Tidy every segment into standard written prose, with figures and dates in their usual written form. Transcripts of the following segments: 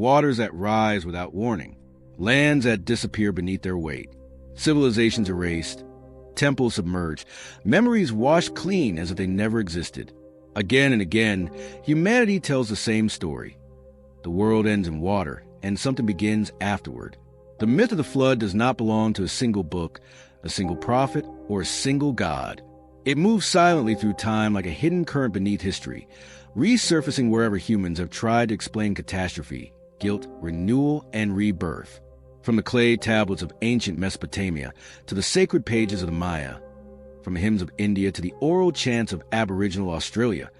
waters that rise without warning, lands that disappear beneath their weight, civilizations erased, temples submerged, memories washed clean as if they never existed. Again and again, humanity tells the same story. The world ends in water, and something begins afterward. The myth of the flood does not belong to a single book, a single prophet, or a single god. It moves silently through time like a hidden current beneath history, resurfacing wherever humans have tried to explain catastrophe, guilt, renewal, and rebirth. From the clay tablets of ancient Mesopotamia to the sacred pages of the Maya, from hymns of India to the oral chants of Aboriginal Australia,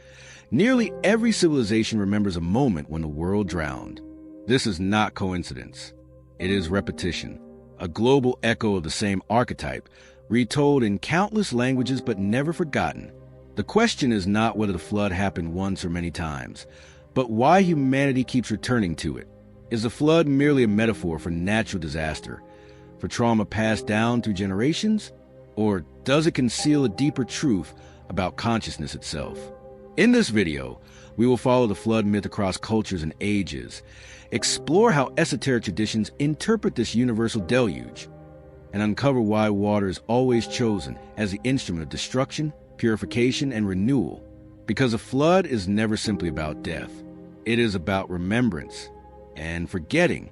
nearly every civilization remembers a moment when the world drowned. This is not coincidence. It is repetition, a global echo of the same archetype, retold in countless languages but never forgotten. The question is not whether the flood happened once or many times, but why humanity keeps returning to it. Is the flood merely a metaphor for natural disaster, for trauma passed down through generations? Or does it conceal a deeper truth about consciousness itself? In this video, we will follow the flood myth across cultures and ages, explore how esoteric traditions interpret this universal deluge, and uncover why water is always chosen as the instrument of destruction, purification, and renewal. Because a flood is never simply about death. It is about remembrance and forgetting.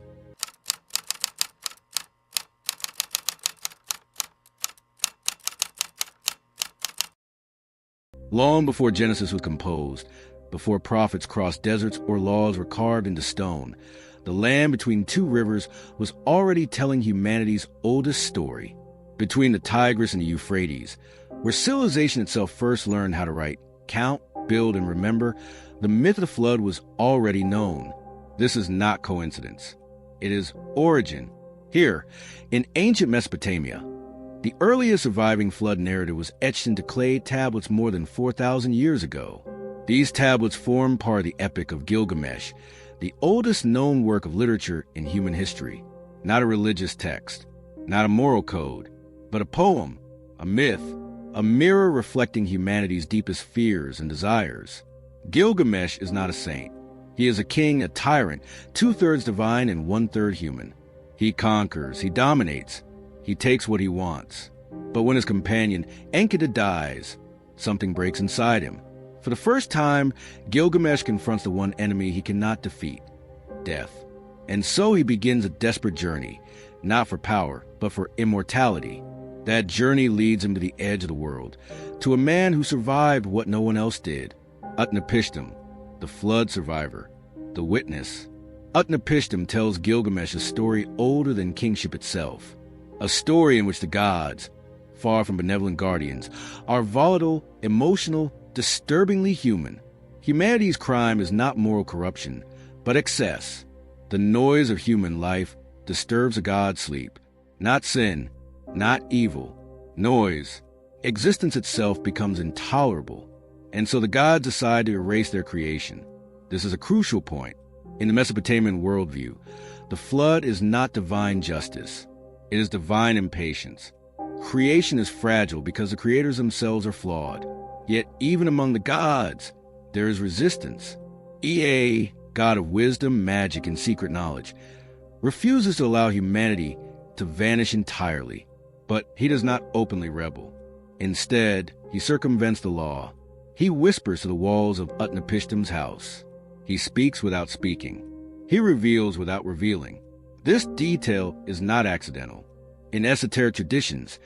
Long before Genesis was composed, before prophets crossed deserts or laws were carved into stone, the land between two rivers was already telling humanity's oldest story. Between the Tigris and the Euphrates, where civilization itself first learned how to write, count, build, and remember, the myth of the flood was already known. This is not coincidence. It is origin. Here, in ancient Mesopotamia, the earliest surviving flood narrative was etched into clay tablets more than 4,000 years ago. These tablets form part of the Epic of Gilgamesh, the oldest known work of literature in human history. Not a religious text, not a moral code, but a poem, a myth, a mirror reflecting humanity's deepest fears and desires. Gilgamesh is not a saint. He is a king, a tyrant, 2/3 divine and 1/3 human. He conquers, he dominates, he takes what he wants. But when his companion, Enkidu, dies, something breaks inside him. For the first time, Gilgamesh confronts the one enemy he cannot defeat, death. And so he begins a desperate journey, not for power, but for immortality. That journey leads him to the edge of the world, to a man who survived what no one else did, Utnapishtim, the flood survivor, the witness. Utnapishtim tells Gilgamesh a story older than kingship itself, a story in which the gods, far from benevolent guardians, are volatile, emotional, disturbingly human. Humanity's crime is not moral corruption, but excess. The noise of human life disturbs a god's sleep. Not sin, not evil, noise. Existence itself becomes intolerable. And so the gods decide to erase their creation. This is a crucial point. In the Mesopotamian worldview, the flood is not divine justice. It is divine impatience. Creation is fragile because the creators themselves are flawed. Yet even among the gods, there is resistance. Ea, god of wisdom, magic, and secret knowledge, refuses to allow humanity to vanish entirely. But he does not openly rebel. Instead, he circumvents the law. He whispers to the walls of Utnapishtim's house. He speaks without speaking. He reveals without revealing. This detail is not accidental. In esoteric traditions,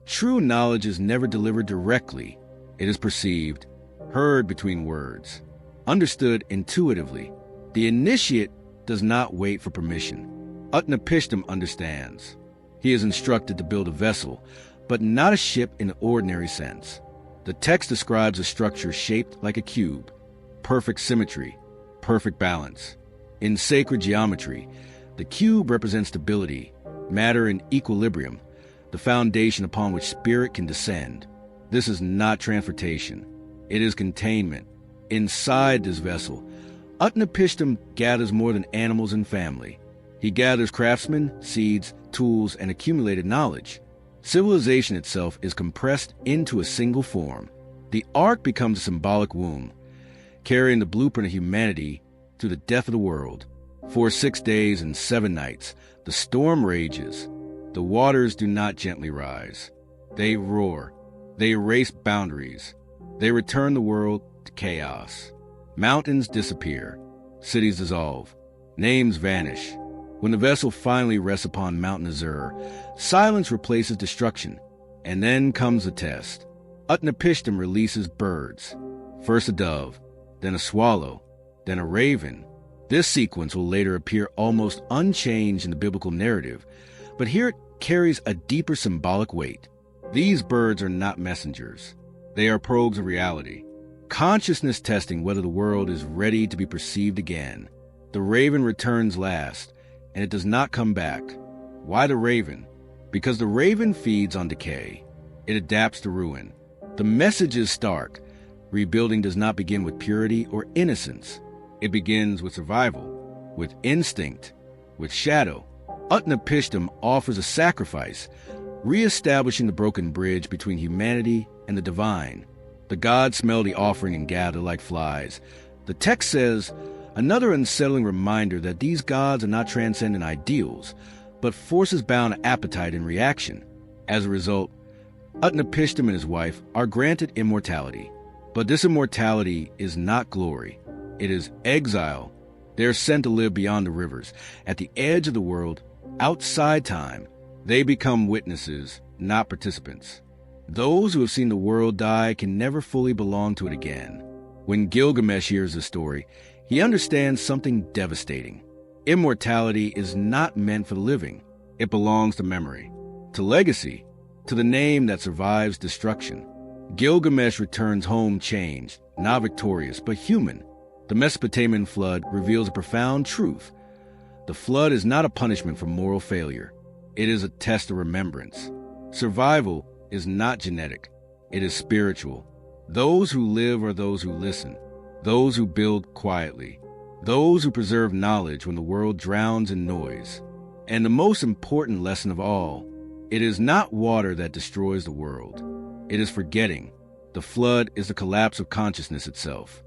true knowledge is never delivered directly. It is perceived, heard between words, understood intuitively. The initiate does not wait for permission. Utnapishtim understands. He is instructed to build a vessel, but not a ship in the ordinary sense. The text describes a structure shaped like a cube, perfect symmetry, perfect balance. In sacred geometry, the cube represents stability, matter in equilibrium, the foundation upon which spirit can descend. This is not transportation. It is containment. Inside this vessel, Utnapishtim gathers more than animals and family. He gathers craftsmen, seeds, tools, and accumulated knowledge. Civilization itself is compressed into a single form. The ark becomes a symbolic womb, carrying the blueprint of humanity to the death of the world. For 6 days and 7 nights, the storm rages. The waters do not gently rise. They roar. They erase boundaries. They return the world to chaos. Mountains disappear. Cities dissolve. Names vanish. When the vessel finally rests upon Mount Nazur, silence replaces destruction. And then comes the test. Utnapishtim releases birds. First a dove, then a swallow, then a raven. This sequence will later appear almost unchanged in the biblical narrative, but here it carries a deeper symbolic weight. These birds are not messengers. They are probes of reality, consciousness testing whether the world is ready to be perceived again. The raven returns last, and it does not come back. Why the raven? Because the raven feeds on decay. It adapts to ruin. The message is stark. Rebuilding does not begin with purity or innocence. It begins with survival, with instinct, with shadow. Utnapishtim offers a sacrifice, re-establishing the broken bridge between humanity and the divine. The gods smell the offering and gather like flies. The text says, another unsettling reminder that these gods are not transcendent ideals, but forces bound to appetite and reaction. As a result, Utnapishtim and his wife are granted immortality. But this immortality is not glory. It is exile. They are sent to live beyond the rivers, at the edge of the world, outside time. They become witnesses, not participants. Those who have seen the world die can never fully belong to it again. When Gilgamesh hears the story, he understands something devastating. Immortality is not meant for the living. It belongs to memory, to legacy, to the name that survives destruction. Gilgamesh returns home changed, not victorious, but human. The Mesopotamian flood reveals a profound truth. The flood is not a punishment for moral failure. It is a test of remembrance. Survival is not genetic. It is spiritual. Those who live are those who listen, those who build quietly, those who preserve knowledge when the world drowns in noise. And the most important lesson of all, it is not water that destroys the world. It is forgetting. The flood is the collapse of consciousness itself.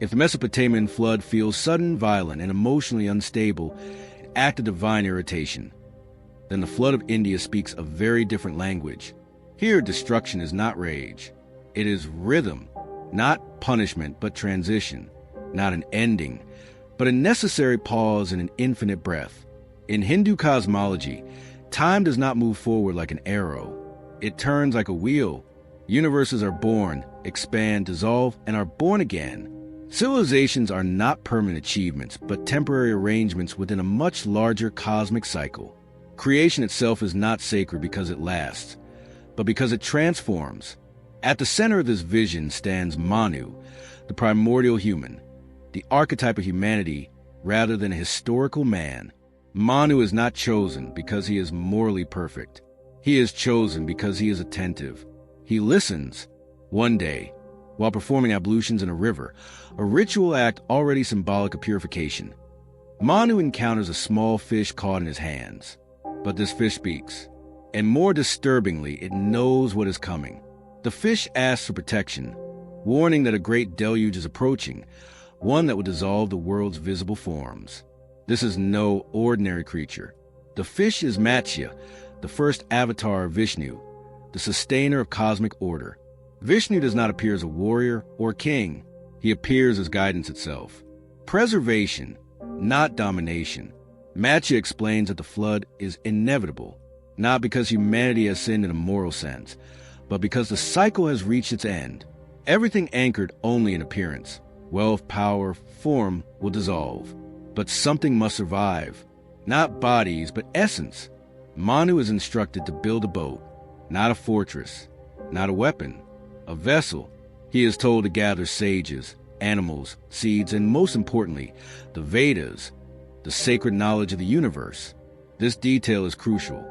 If the Mesopotamian flood feels sudden, violent, and emotionally unstable, an act of divine irritation, then the flood of India speaks a very different language. Here, destruction is not rage. It is rhythm, not punishment, but transition, not an ending, but a necessary pause and an infinite breath. In Hindu cosmology, time does not move forward like an arrow. It turns like a wheel. Universes are born, expand, dissolve, and are born again. Civilizations are not permanent achievements, but temporary arrangements within a much larger cosmic cycle. Creation itself is not sacred because it lasts, but because it transforms. At the center of this vision stands Manu, the primordial human, the archetype of humanity rather than a historical man. Manu is not chosen because he is morally perfect. He is chosen because he is attentive. He listens. One day, while performing ablutions in a river, a ritual act already symbolic of purification, Manu encounters a small fish caught in his hands. But this fish speaks, and more disturbingly, it knows what is coming. The fish asks for protection, warning that a great deluge is approaching, one that will dissolve the world's visible forms. This is no ordinary creature. The fish is Matsya, the first avatar of Vishnu, the sustainer of cosmic order. Vishnu does not appear as a warrior or king. He appears as guidance itself. Preservation, not domination. Matsya explains that the flood is inevitable, not because humanity has sinned in a moral sense, but because the cycle has reached its end. Everything anchored only in appearance, wealth, power, form will dissolve. But something must survive. Not bodies, but essence. Manu is instructed to build a boat, not a fortress, not a weapon, a vessel. He is told to gather sages, animals, seeds, and most importantly, the Vedas, the sacred knowledge of the universe. This detail is crucial.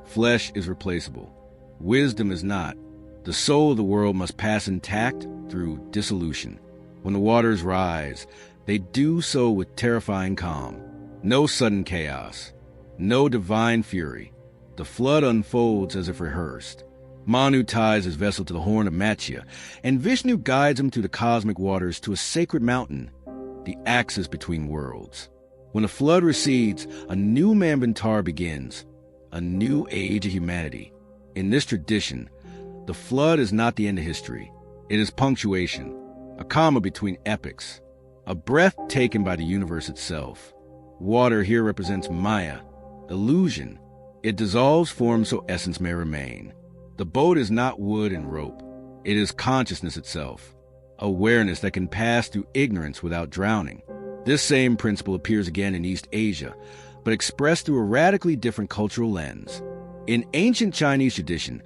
Flesh is replaceable. Wisdom is not. The soul of the world must pass intact through dissolution. When the waters rise, they do so with terrifying calm. No sudden chaos. No divine fury. The flood unfolds as if rehearsed. Manu ties his vessel to the horn of Matsya, and Vishnu guides him through the cosmic waters to a sacred mountain, the axis between worlds. When the flood recedes, a new Manvantar begins, a new age of humanity. In this tradition, the flood is not the end of history. It is punctuation, a comma between epochs, a breath taken by the universe itself. Water here represents Maya, illusion. It dissolves form so essence may remain. The boat is not wood and rope. It is consciousness itself, awareness that can pass through ignorance without drowning. This same principle appears again in East Asia, but expressed through a radically different cultural lens. In ancient Chinese tradition,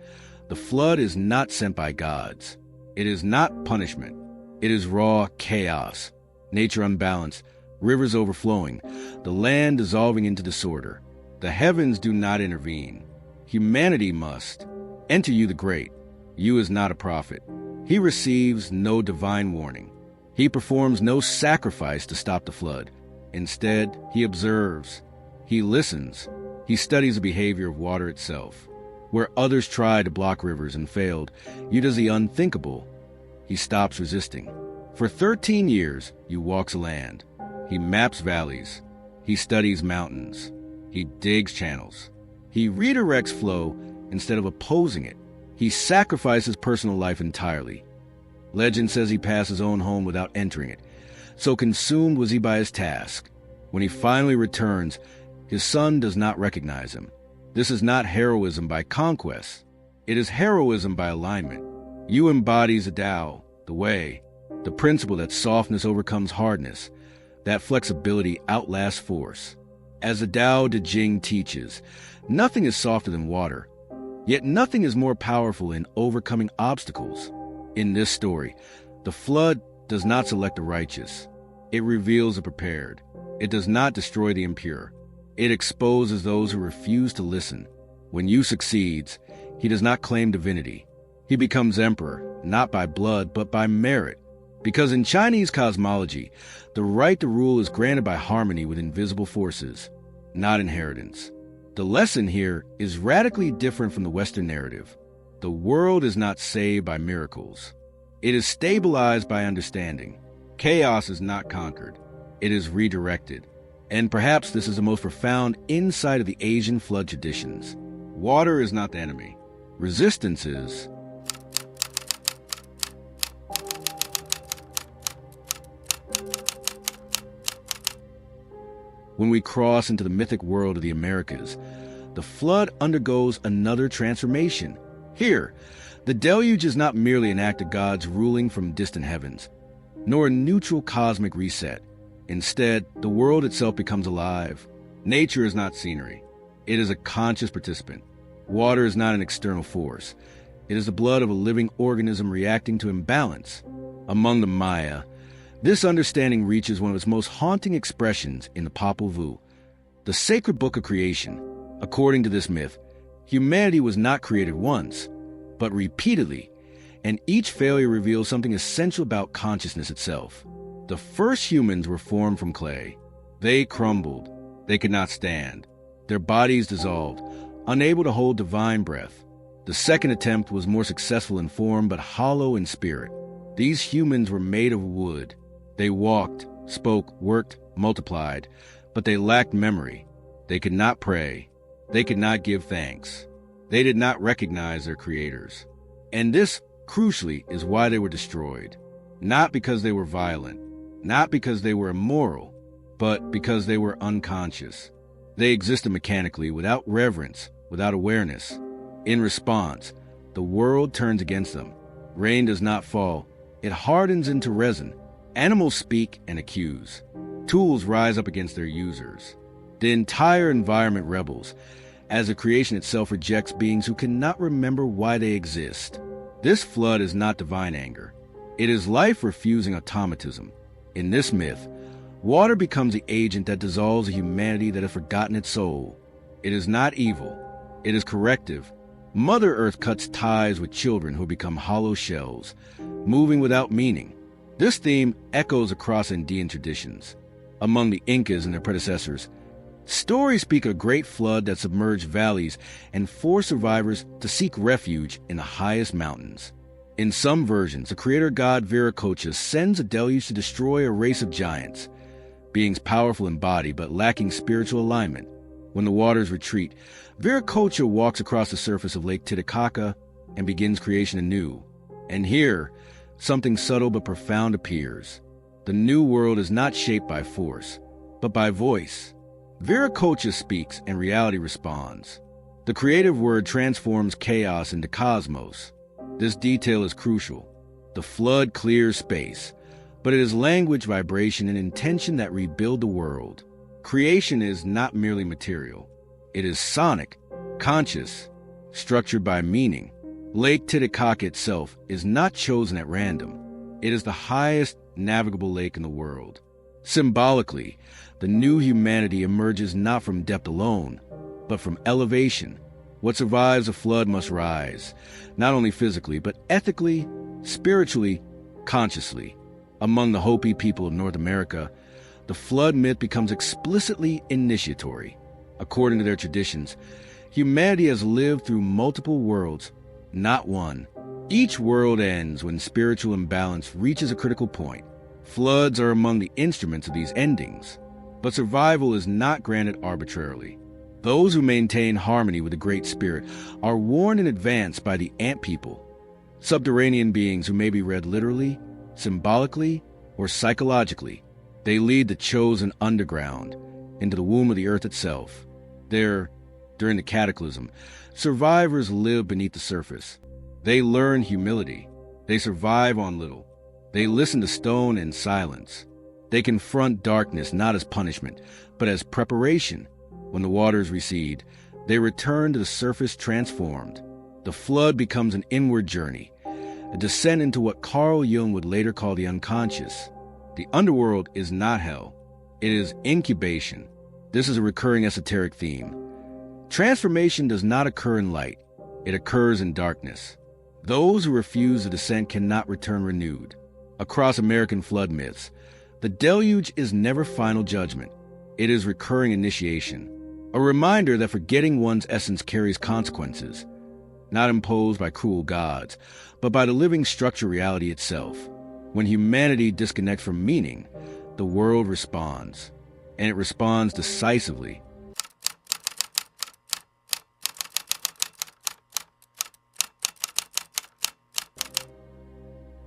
the flood is not sent by gods. It is not punishment. It is raw chaos, nature unbalanced, rivers overflowing, the land dissolving into disorder. The heavens do not intervene. Humanity must. Enter you the great. You is not a prophet. He receives no divine warning. He performs no sacrifice to stop the flood. Instead, he observes. He listens. He studies the behavior of water itself. Where others tried to block rivers and failed, you does the unthinkable. He stops resisting. For 13 years, you walks a land. He maps valleys. He studies mountains. He digs channels. He redirects flow instead of opposing it. He sacrifices personal life entirely. Legend says he passed his own home without entering it. So consumed was he by his task. When he finally returns, his son does not recognize him. This is not heroism by conquest. It is heroism by alignment. You embodies the Tao, the way, the principle that softness overcomes hardness, that flexibility outlasts force. As the Tao Te Ching teaches, nothing is softer than water, yet nothing is more powerful in overcoming obstacles. In this story, the flood does not select the righteous. It reveals the prepared. It does not destroy the impure. It exposes those who refuse to listen. When Yu succeeds, he does not claim divinity. He becomes emperor, not by blood, but by merit. Because in Chinese cosmology, the right to rule is granted by harmony with invisible forces, not inheritance. The lesson here is radically different from the Western narrative. The world is not saved by miracles. It is stabilized by understanding. Chaos is not conquered. It is redirected. And perhaps this is the most profound insight of the Asian flood traditions. Water is not the enemy. Resistance is. When we cross into the mythic world of the Americas, the flood undergoes another transformation. Here, the deluge is not merely an act of God's ruling from distant heavens, nor a neutral cosmic reset. Instead, the world itself becomes alive. Nature is not scenery. It is a conscious participant. Water is not an external force. It is the blood of a living organism reacting to imbalance. Among the Maya, this understanding reaches one of its most haunting expressions in the Popol Vuh, the sacred book of creation. According to this myth, humanity was not created once, but repeatedly, and each failure reveals something essential about consciousness itself. The first humans were formed from clay. They crumbled. They could not stand. Their bodies dissolved, unable to hold divine breath. The second attempt was more successful in form, but hollow in spirit. These humans were made of wood. They walked, spoke, worked, multiplied, but they lacked memory. They could not pray. They could not give thanks. They did not recognize their creators. And this, crucially, is why they were destroyed. Not because they were violent, not because they were immoral, but because they were unconscious. They existed mechanically, without reverence, without awareness. In response, the world turns against them. Rain does not fall. It hardens into resin. Animals speak and accuse. Tools rise up against their users. The entire environment rebels, as the creation itself rejects beings who cannot remember why they exist. This flood is not divine anger. It is life refusing automatism. In this myth, water becomes the agent that dissolves a humanity that has forgotten its soul. It is not evil. It is corrective. Mother Earth cuts ties with children who become hollow shells, moving without meaning. This theme echoes across Andean traditions. Among the Incas and their predecessors, Stories speak of a great flood that submerged valleys and forced survivors to seek refuge in the highest mountains. In some versions, the creator god Viracocha sends a deluge to destroy a race of giants, beings powerful in body but lacking spiritual alignment. When the waters retreat, Viracocha walks across the surface of Lake Titicaca and begins creation anew. And here, something subtle but profound appears. The new world is not shaped by force, but by voice. Viracocha speaks and reality responds. The creative word transforms chaos into cosmos. This detail is crucial. The flood clears space, but it is language, vibration, and intention that rebuild the world. Creation is not merely material. It is sonic, conscious, structured by meaning. Lake Titicaca itself is not chosen at random. It is the highest navigable lake in the world. Symbolically, the new humanity emerges not from depth alone, but from elevation. What survives a flood must rise, not only physically, but ethically, spiritually, consciously. Among the Hopi people of North America, the flood myth becomes explicitly initiatory. According to their traditions, humanity has lived through multiple worlds, not one. Each world ends when spiritual imbalance reaches a critical point. Floods are among the instruments of these endings, but survival is not granted arbitrarily. Those who maintain harmony with the Great Spirit are warned in advance by the ant people, subterranean beings who may be read literally, symbolically, or psychologically. They lead the chosen underground into the womb of the earth itself. There, during the cataclysm, survivors live beneath the surface. They learn humility. They survive on little. They listen to stone in silence. They confront darkness not as punishment, but as preparation. When the waters recede, they return to the surface transformed. The flood becomes an inward journey, a descent into what Carl Jung would later call the unconscious. The underworld is not hell. It is incubation. This is a recurring esoteric theme. Transformation does not occur in light. It occurs in darkness. Those who refuse the descent cannot return renewed. Across American flood myths, the deluge is never final judgment. It is recurring initiation, a reminder that forgetting one's essence carries consequences, not imposed by cruel gods, but by the living structure reality itself. When humanity disconnects from meaning, the world responds, and it responds decisively.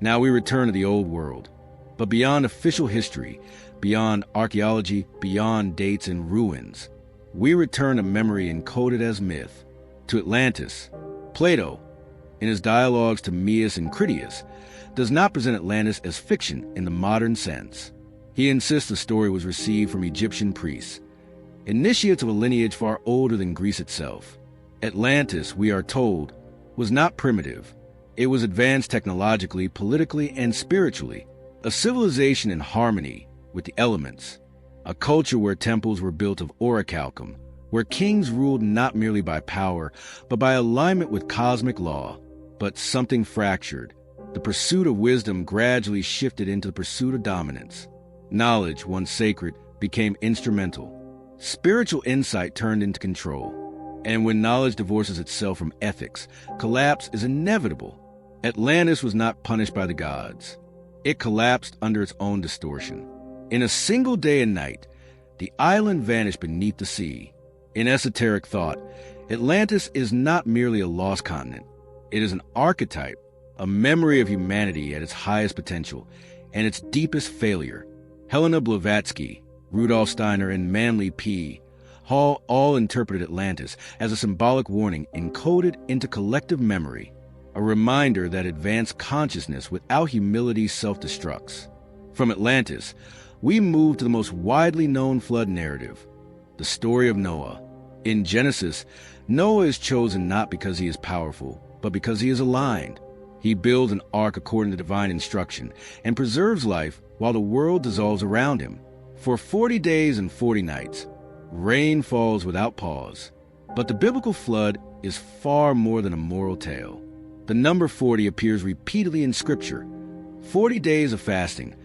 Now we return to the old world, but beyond official history, beyond archaeology, beyond dates and ruins, we return to memory encoded as myth, to Atlantis. Plato, in his dialogues Timaeus and Critias, does not present Atlantis as fiction in the modern sense. He insists the story was received from Egyptian priests, initiates of a lineage far older than Greece itself. Atlantis, we are told, was not primitive. It was advanced technologically, politically, and spiritually, a civilization in harmony with the elements, a culture where temples were built of orichalcum, where kings ruled not merely by power, but by alignment with cosmic law. But something fractured. The pursuit of wisdom gradually shifted into the pursuit of dominance. Knowledge, once sacred, became instrumental. Spiritual insight turned into control. And when knowledge divorces itself from ethics, collapse is inevitable. Atlantis was not punished by the gods. It collapsed under its own distortion. In a single day and night, the island vanished beneath the sea. In esoteric thought, Atlantis is not merely a lost continent. It is an archetype, a memory of humanity at its highest potential and its deepest failure. Helena Blavatsky, Rudolf Steiner, and Manly P. Hall all interpreted Atlantis as a symbolic warning encoded into collective memory, a reminder that advanced consciousness without humility self-destructs. From Atlantis, we move to the most widely known flood narrative, the story of Noah. In Genesis, Noah is chosen not because he is powerful, but because he is aligned. He builds an ark according to divine instruction and preserves life while the world dissolves around him. For 40 days and 40 nights, rain falls without pause. But the biblical flood is far more than a moral tale. The number 40 appears repeatedly in Scripture. 40 days of fasting,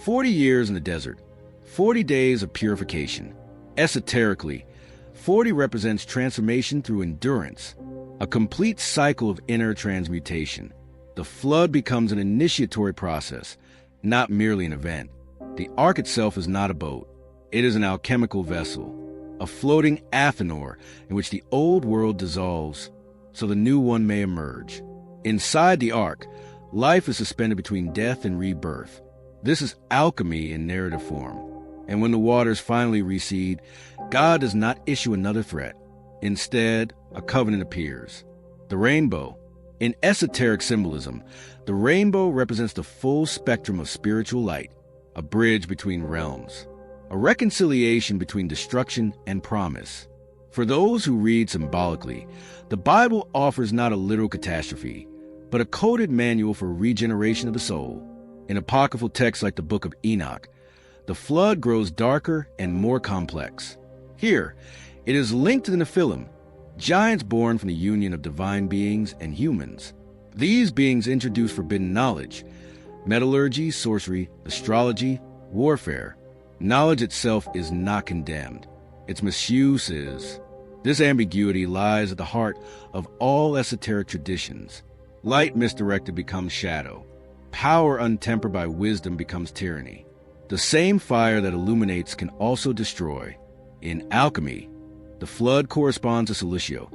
40 years in the desert, 40 days of purification. Esoterically, 40 represents transformation through endurance, a complete cycle of inner transmutation. The flood becomes an initiatory process, not merely an event. The ark itself is not a boat. It is an alchemical vessel, a floating athanor in which the old world dissolves so the new one may emerge. Inside the ark, life is suspended between death and rebirth. This is alchemy in narrative form. And when the waters finally recede, God does not issue another threat. Instead, a covenant appears. The rainbow. In esoteric symbolism, the rainbow represents the full spectrum of spiritual light, a bridge between realms, a reconciliation between destruction and promise. For those who read symbolically, the Bible offers not a literal catastrophe, but a coded manual for regeneration of the soul. In apocryphal texts like the Book of Enoch, the flood grows darker and more complex. Here, it is linked to the Nephilim, giants born from the union of divine beings and humans. These beings introduce forbidden knowledge, metallurgy, sorcery, astrology, warfare. Knowledge itself is not condemned. Its misuse is. This ambiguity lies at the heart of all esoteric traditions. Light misdirected becomes shadow. Power untempered by wisdom becomes tyranny. The same fire that illuminates can also destroy. In alchemy, the flood corresponds to Solutio,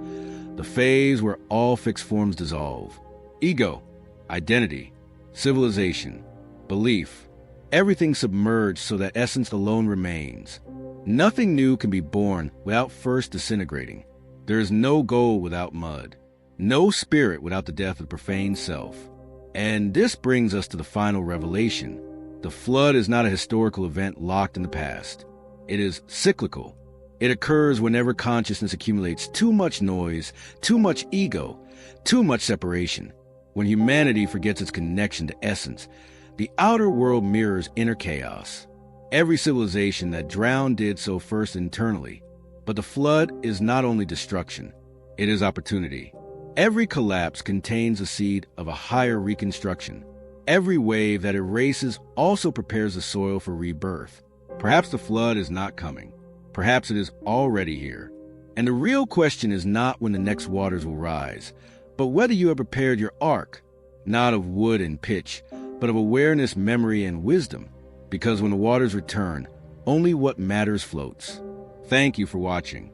the phase where all fixed forms dissolve. Ego, identity, civilization, belief, everything submerged so that essence alone remains. Nothing new can be born without first disintegrating. There is no gold without mud, no spirit without the death of the profane self. And this brings us to the final revelation. The flood is not a historical event locked in the past. It is cyclical. It occurs whenever consciousness accumulates too much noise, too much ego, too much separation. When humanity forgets its connection to essence, the outer world mirrors inner chaos. Every civilization that drowned did so first internally. But the flood is not only destruction, it is opportunity. Every collapse contains a seed of a higher reconstruction. Every wave that erases also prepares the soil for rebirth. Perhaps the flood is not coming. Perhaps it is already here. And the real question is not when the next waters will rise, but whether you have prepared your ark, not of wood and pitch, but of awareness, memory, and wisdom. Because when the waters return, only what matters floats. Thank you for watching.